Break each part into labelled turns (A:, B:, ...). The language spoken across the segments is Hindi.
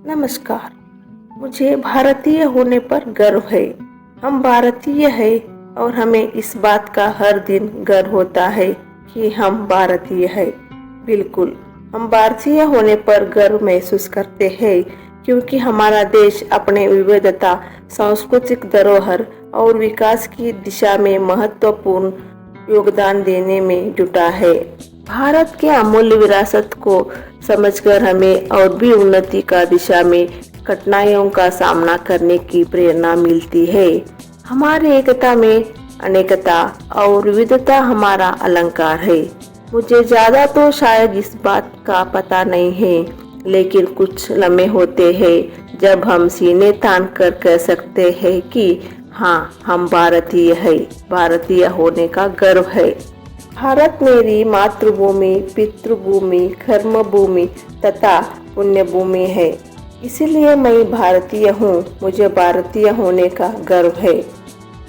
A: नमस्कार। मुझे भारतीय होने पर गर्व है। हम भारतीय हैं और हमें इस बात का हर दिन गर्व होता है कि हम भारतीय हैं। बिल्कुल, हम भारतीय होने पर गर्व महसूस करते हैं क्योंकि हमारा देश अपने विविधता, सांस्कृतिक धरोहर और विकास की दिशा में महत्वपूर्ण योगदान देने में जुटा है। भारत के अमूल्य विरासत को समझकर हमें और भी उन्नति का दिशा में कठिनाइयों का सामना करने की प्रेरणा मिलती है। हमारी एकता में अनेकता और विविधता हमारा अलंकार है। मुझे ज्यादा तो शायद इस बात का पता नहीं है, लेकिन कुछ लम्हे होते हैं जब हम सीने तान कर कह सकते हैं कि हाँ, हम भारतीय हैं। भारतीय होने का गर्व है। भारत मेरी मातृभूमि, पितृभूमि, कर्मभूमि तथा पुण्यभूमि है। इसीलिए मैं भारतीय हूँ। मुझे भारतीय होने का गर्व है।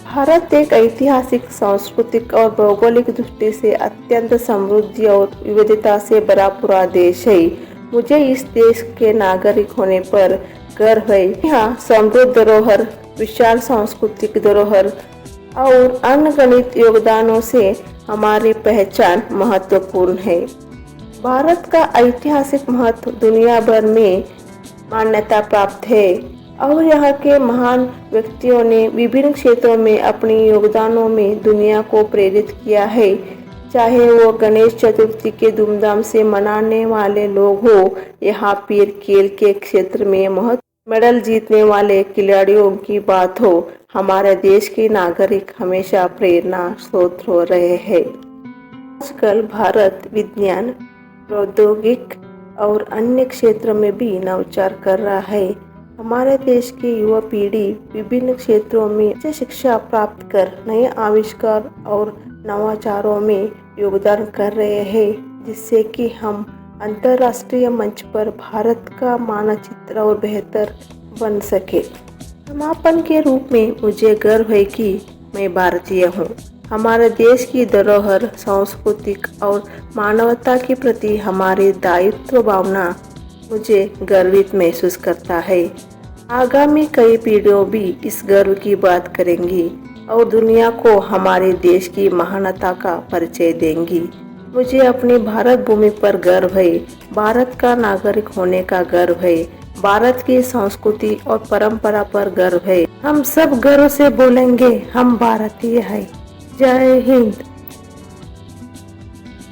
A: भारत एक ऐतिहासिक, सांस्कृतिक और भौगोलिक दृष्टि से अत्यंत समृद्ध और विविधता से भरा पूरा देश है। मुझे इस देश के नागरिक होने पर गर्व है। यहाँ समृद्ध धरोहर, विशाल सांस्कृतिक धरोहर और अनगिनत योगदानों से हमारी पहचान महत्वपूर्ण है। भारत का ऐतिहासिक महत्व दुनिया भर में मान्यता प्राप्त है और यहाँ के महान व्यक्तियों ने विभिन्न क्षेत्रों में अपने योगदानों में दुनिया को प्रेरित किया है। चाहे वो गणेश चतुर्थी के धूमधाम से मनाने वाले लोग हो, यहाँ पीर खेल के क्षेत्र में महत्व मेडल जीतने वाले खिलाड़ियों की बात हो, हमारे देश के नागरिक हमेशा प्रेरणा स्रोत हो रहे हैं। आजकल भारत विज्ञान, प्रौद्योगिक और अन्य क्षेत्रों में भी नवाचार कर रहा है। हमारे देश की युवा पीढ़ी विभिन्न क्षेत्रों में उच्च शिक्षा प्राप्त कर नए आविष्कार और नवाचारों में योगदान कर रहे हैं, जिससे कि हम अंतर्राष्ट्रीय मंच पर भारत का मानचित्र और बेहतर बन सके। समापन के रूप में मुझे गर्व है कि मैं भारतीय हूँ। हमारे देश की धरोहर, सांस्कृतिक और मानवता के प्रति हमारी दायित्व भावना मुझे गर्वित महसूस करता है। आगामी कई पीढ़ियों भी इस गर्व की बात करेंगी और दुनिया को हमारे देश की महानता का परिचय देंगी। मुझे अपनी भारत भूमि पर गर्व है। भारत का नागरिक होने का गर्व है। भारत की संस्कृति और परंपरा पर गर्व है। हम सब गर्व से बोलेंगे, हम भारतीय हैं। जय हिंद।